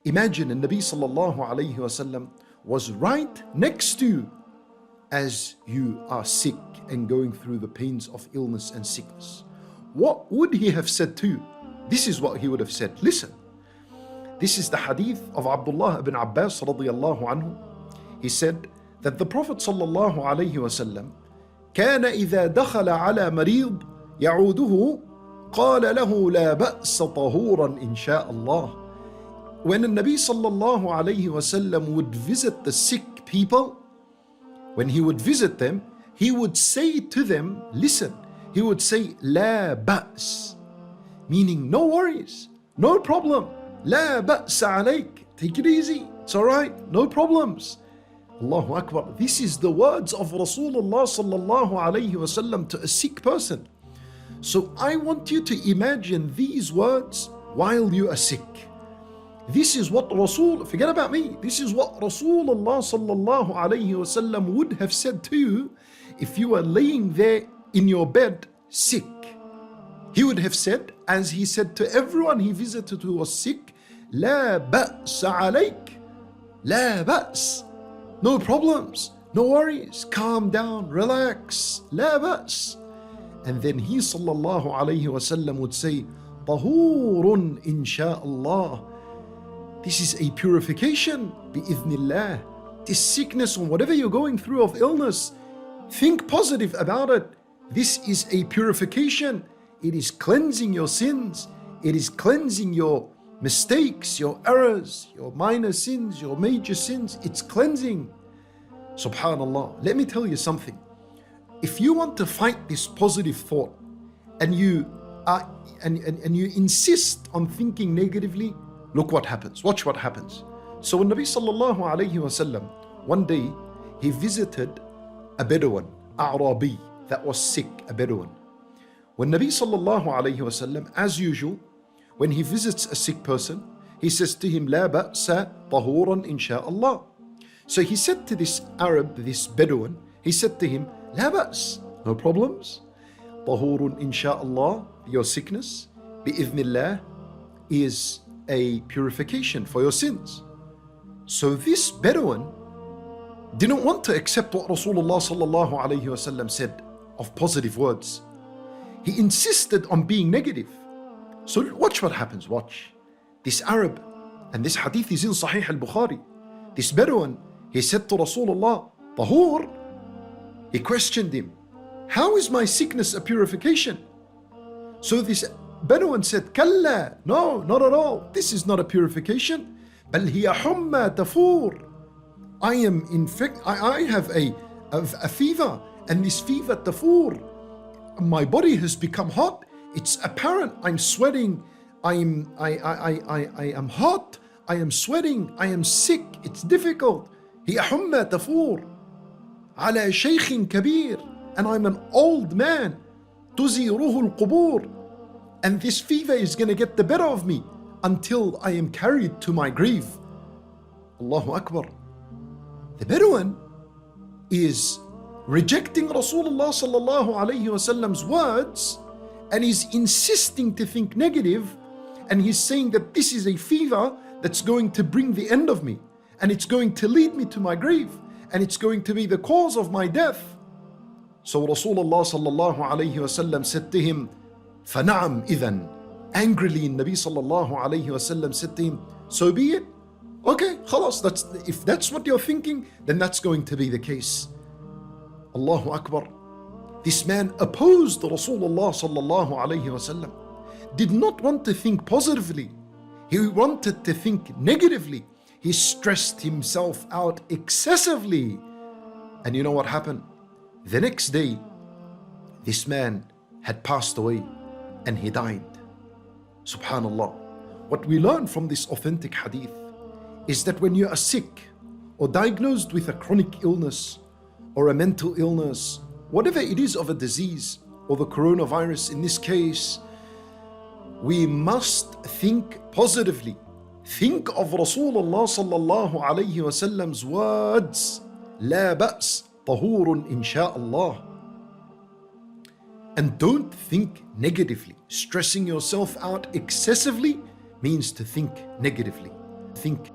Imagine Nabi sallallahu alayhi wasallam was right next to you as you are sick and going through the pains of illness and sickness. What would he have said to you? This is what he would have said. Listen, this is the hadith of Abdullah ibn Abbas radiyallahu anhu. He said that the Prophet sallallahu alayhi wasallam كان إذا دخل على مريض يعوده قال له لا بأس طهورا إن شاء الله. When the Nabi sallallahu alayhi wasallam would visit the sick people, when he would visit them, he would say to them, listen, he would say, لا بأس, meaning no worries, no problem. لا بأس عليك, take it easy, it's alright, no problems. Allahu Akbar. This is the words of Rasulullah sallallahu alayhi wasallam to a sick person. So I want you to imagine these words while you are sick. This is what forget about me, this is what Rasulullah sallallahu alayhi wasallam would have said to you if you were laying there in your bed sick. He would have said, as he said to everyone he visited who was sick, لا بأس عليك, لا بأس, no problems, no worries, calm down, relax, لا بأس. And then he sallallahu alayhi wasallam would say, طهور إن شاء الله. This is a purification, bi'idhnillah. This sickness or whatever you're going through of illness, think positive about it. This is a purification. It is cleansing your sins. It is cleansing your mistakes, your errors, your minor sins, your major sins. It's cleansing. Subhanallah. Let me tell you something. If you want to fight this positive thought and you insist on thinking negatively, look what happens. Watch what happens. So when Nabi sallallahu alayhi wasallam, one day he visited a Bedouin, A'rabi, that was sick, a Bedouin. When Nabi sallallahu alayhi wasallam, as usual, when he visits a sick person, he says to him, لا بأس طهورا إن شاء الله. So he said to this Arab, this Bedouin, he said to him, لا بأس, no problems. طهور إن شاء الله, your sickness, بإذن الله, is a purification for your sins. So this Bedouin didn't want to accept what Rasulullah sallallahu alayhi wasallam said of positive words. He insisted on being negative. So watch what happens, watch. This Arab, and this hadith is in Sahih al-Bukhari. This Bedouin, he said to Rasulullah, Tahur. He questioned him, how is my sickness a purification? So this Bedouin said, Kalla, no, not at all. This is not a purification. Bal hiya humma tafur. I am infected. I have a fever, and this fever tafur. My body has become hot. It's apparent. I'm sweating. I am hot. I am sweating. I am sick. It's difficult. Hiya humma tafur. Ala shaykhin kabir. And I'm an old man. Tuziruhu al-qubur. And this fever is going to get the better of me until I am carried to my grave. Allahu Akbar. The Bedouin is rejecting Rasulullah sallallahu alayhi wasallam's words, and he's insisting to think negative, and he's saying that this is a fever that's going to bring the end of me, and it's going to lead me to my grave, and it's going to be the cause of my death. So Rasulullah sallallahu alayhi wasallam said to him, فَنَعَمْ إِذَنْ. Angrily, Nabi sallallahu alayhi wasallam said to him, so be it. Okay, khalas, if that's what you're thinking, then that's going to be the case. Allahu Akbar. This man opposed Rasulullah sallallahu alayhi wasallam, did not want to think positively. He wanted to think negatively. He stressed himself out excessively. And you know what happened? The next day, this man had passed away and he died. Subhanallah. What we learn from this authentic hadith is that when you are sick or diagnosed with a chronic illness or a mental illness, whatever it is of a disease or the coronavirus in this case, we must think positively. Think of Rasulullah sallallahu alayhi wasallam's words, لا بأس طهور إن شاء الله. And don't think negatively. Stressing yourself out excessively means to think negatively. think